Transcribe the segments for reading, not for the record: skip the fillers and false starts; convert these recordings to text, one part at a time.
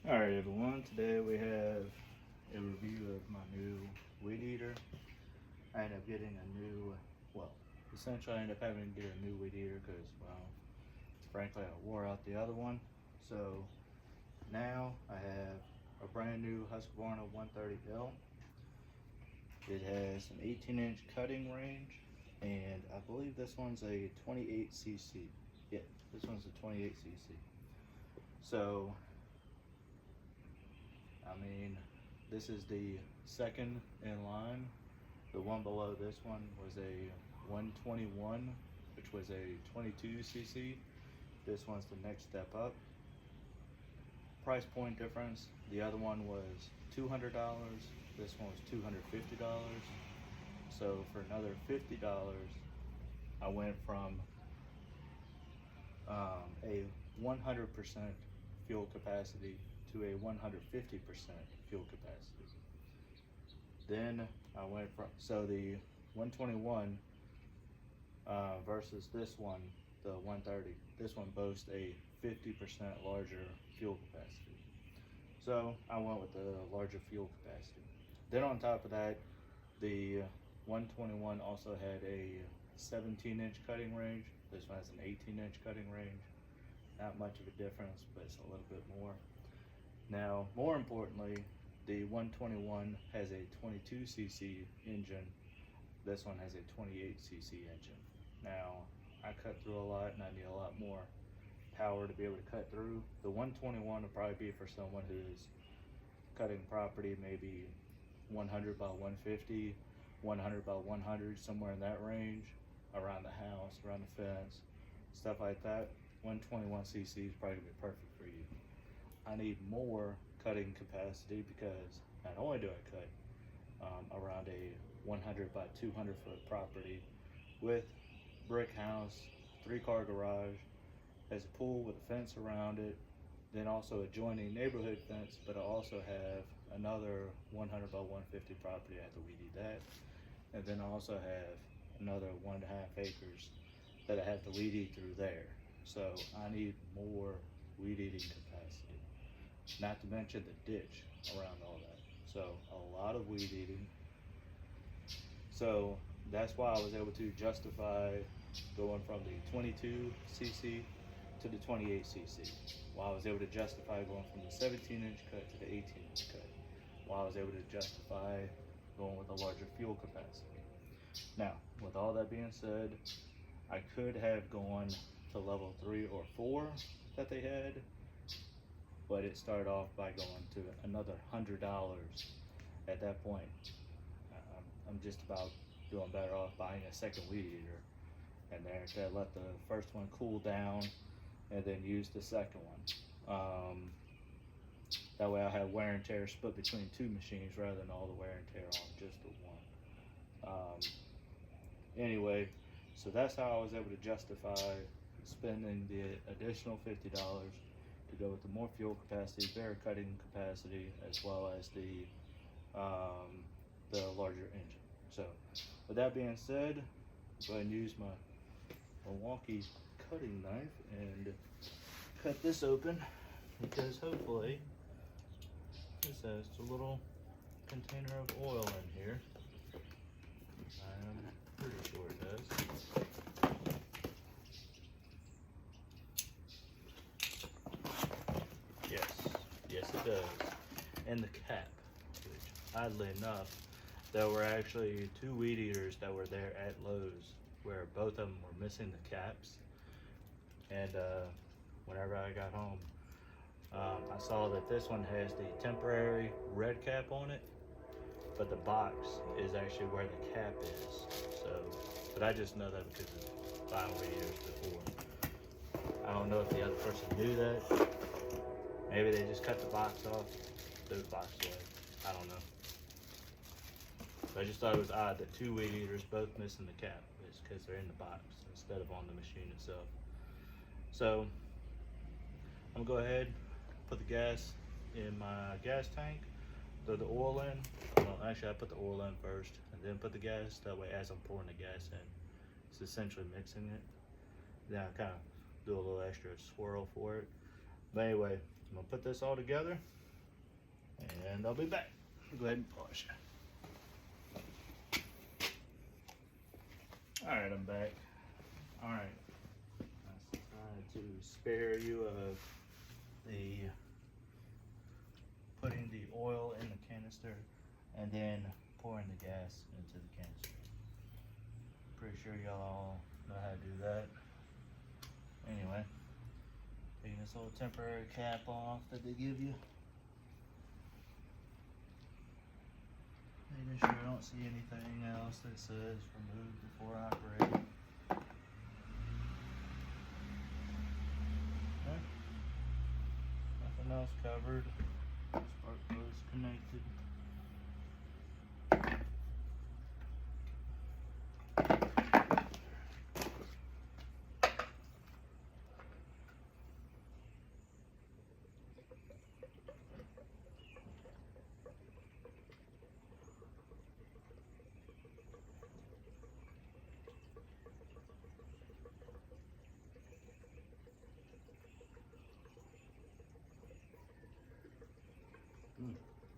Alright everyone, today we have a review of my new weed eater. I ended up getting a new, well, essentially I ended up having to get a new weed eater because, well, frankly I wore out the other one. So now I have a brand new Husqvarna 130L. It has an 18-inch cutting range, and I believe this one's a 28cc. Yeah, this one's a 28cc. So I mean, this is the second in line. The one below this one was a 121, which was a 22cc. This one's the next step up. Price point difference, the other one was $200. This one was $250. So for another $50, I went from a 100% fuel capacity to a 150% fuel capacity. Then I went from, so the 121 versus this one, the 130, this one boasts a 50% larger fuel capacity. So I went with the larger fuel capacity. Then on top of that, the 121 also had a 17-inch cutting range. This one has an 18-inch cutting range. Not much of a difference, but it's a little bit more. Now, more importantly, the 121 has a 22cc engine. This one has a 28cc engine. Now, I cut through a lot and I need a lot more power to be able to cut through. The 121 will probably be for someone who's cutting property maybe 100 by 150, 100 by 100, somewhere in that range, around the house, around the fence, stuff like that. 121cc is probably gonna be perfect for you. I need more cutting capacity because not only do I cut around a 100 by 200 foot property with brick house, 3-car garage, has a pool with a fence around it, then also adjoining neighborhood fence, but I also have another 100 by 150 property. I have to weed eat that, and then I also have another 1.5 acres that I have to weed eat through there. So I need more weed eating capacity, not to mention the ditch around all that. So a lot of weed eating. So that's why I was able to justify going from the 22cc to the 28cc. Why I was able to justify going from the 17-inch cut to the 18-inch cut. Why I was able to justify going with a larger fuel capacity. Now, with all that being said, I could have gone to level 3 or 4 that they had, but it started off by going to another $100. At that point, I'm just about doing better off buying a second weed eater, and there to let the first one cool down, and then use the second one. That way I have wear and tear split between 2 machines rather than all the wear and tear on just the one. Anyway, so that's how I was able to justify spending the additional $50 to go with the more fuel capacity, better cutting capacity, as well as the larger engine. So with that being said, I'm going to use my Milwaukee cutting knife and cut this open, because hopefully this has a little container of oil in here. I'm pretty sure it does. Yes it does. And the cap, which oddly enough, there were actually 2 weed eaters that were there at Lowe's where both of them were missing the caps. And whenever I got home, I saw that this one has the temporary red cap on it, but the box is actually where the cap is. So, but I just know that because of buying weed eaters before. I don't know if the other person knew that. Maybe they just cut the box off, threw the box away. I don't know. But I just thought it was odd that 2 weed eaters both missing the cap. It's because they're in the box instead of on the machine itself. So I'm gonna go ahead, put the gas in my gas tank, throw the oil in. Well, actually I put the oil in first and then put the gas. That way as I'm pouring the gas in, it's essentially mixing it. Then I kind of do a little extra swirl for it. But anyway, I'm gonna put this all together and I'll be back. Go ahead and polish it. All right, I'm back. All right, I decided to spare you of the putting the oil in the canister and then pouring the gas into the canister. Pretty sure y'all know how to do that. Anyway, taking this little temporary cap off that they give you. Making sure I don't see anything else that says remove before operating. Okay. Nothing else covered. Spark plug is connected.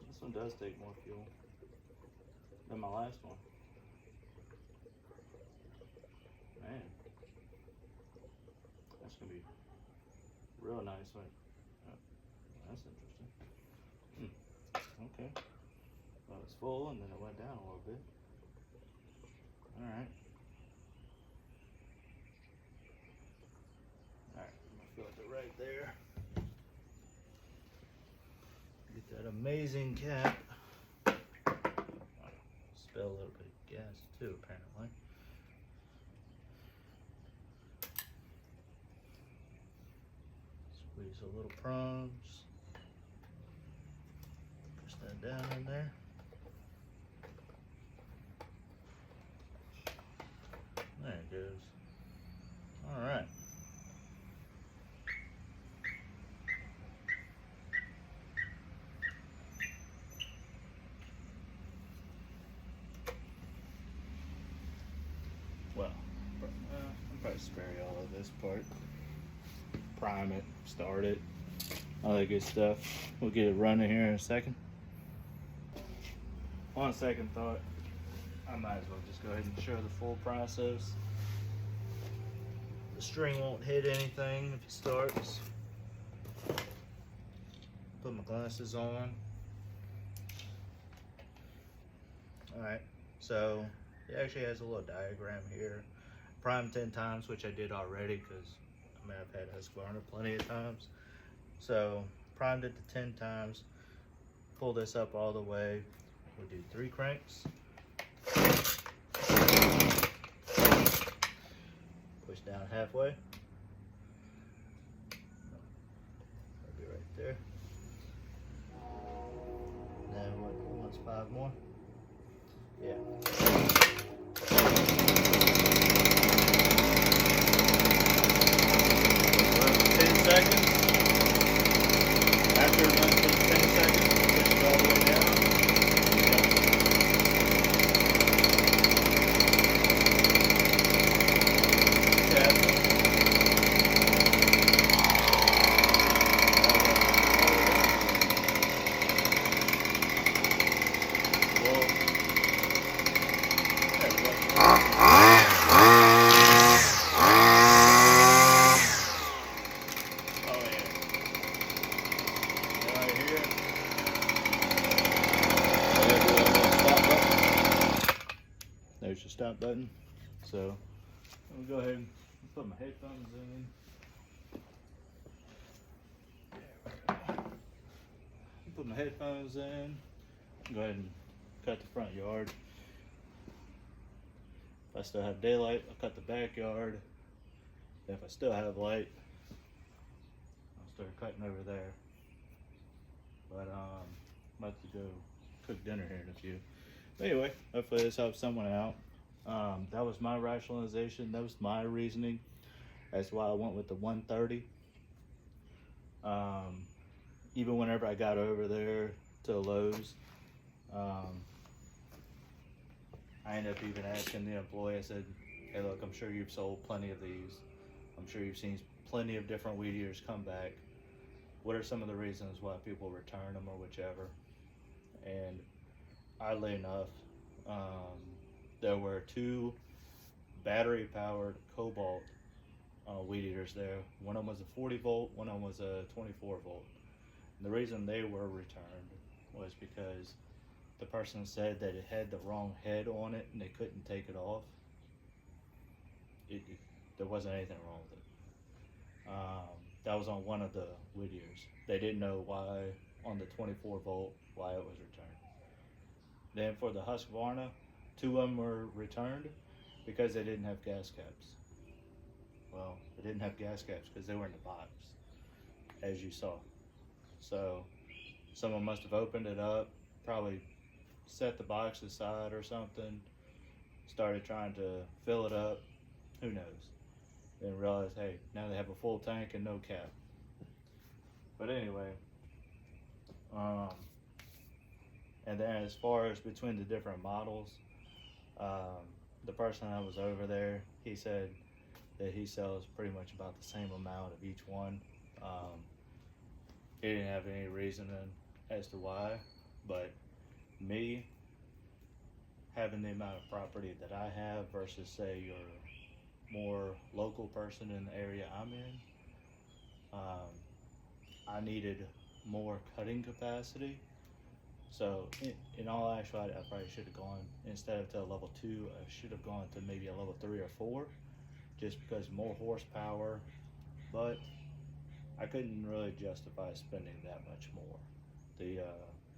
This one does take more fuel than my last one. Man, that's gonna be real nice. Like, oh, that's interesting. Okay. Well, it's full and then it went down a little bit. All right. All right, I'm gonna fill it right there. Get that amazing cap. Spill a little bit of gas too, apparently. Squeeze a little prongs. Push that down in there. There it goes. All right. Well, I'll probably spare you all of this part. Prime it, start it, all that good stuff. We'll get it running here in a second. On second thought, I might as well just go ahead and show the full process. The string won't hit anything if it starts. Put my glasses on. Alright, so it actually has a little diagram here. Prime 10 times, which I did already because I mean, I've had Husqvarna plenty of times. So primed it to 10 times. Pull this up all the way. We'll do 3 cranks. Push down halfway. That'll be right there. Then once 5 more. Yeah. 10 seconds. After it runs for 10 seconds, push it all the way down. There's your stop button. So I'm gonna go ahead and put my headphones in. Put my headphones in. Go ahead and cut the front yard. If I still have daylight, I'll cut the backyard. If I still have light, I'll start cutting over there. But I'm about to go cook dinner here in a few. But anyway, hopefully this helps someone out. That was my rationalization. That was my reasoning. That's why I went with the 130. Even whenever I got over there to Lowe's, I ended up even asking the employee, I said, hey look, I'm sure you've sold plenty of these. I'm sure you've seen plenty of different weed eaters come back. what are some of the reasons why people return them or whichever. And oddly enough, there were 2 battery powered Cobalt weed eaters there. One of them was a 40 volt, one of them was a 24 volt. And the reason they were returned was because the person said that it had the wrong head on it and they couldn't take it off. There wasn't anything wrong with it. That was on one of the weed eaters. They didn't know why on the 24 volt why it was returned. Then for the Husqvarna, 2 of them were returned because they didn't have gas caps. Well, they didn't have gas caps because they were in the box, as you saw. So someone must have opened it up, probably set the box aside or something, started trying to fill it up, who knows. Then realized, hey, now they have a full tank and no cap. But anyway, and then as far as between the different models, the person that was over there, he said that he sells pretty much about the same amount of each one. He didn't have any reasoning as to why, but me having the amount of property that I have versus say your more local person in the area I'm in, I needed more cutting capacity. So in all actuality, I probably should have gone, instead of to a level 2, I should have gone to maybe a level 3 or 4, just because more horsepower, but I couldn't really justify spending that much more.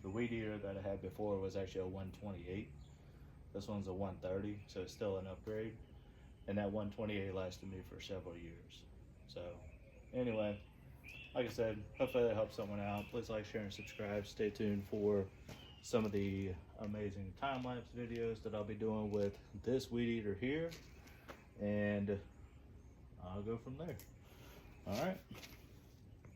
The weed eater that I had before was actually a 128. This one's a 130, so it's still an upgrade. And that 128 lasted me for several years. So anyway, like I said, hopefully that helps someone out. Please like, share, and subscribe. Stay tuned for some of the amazing time-lapse videos that I'll be doing with this weed eater here. And I'll go from there. All right.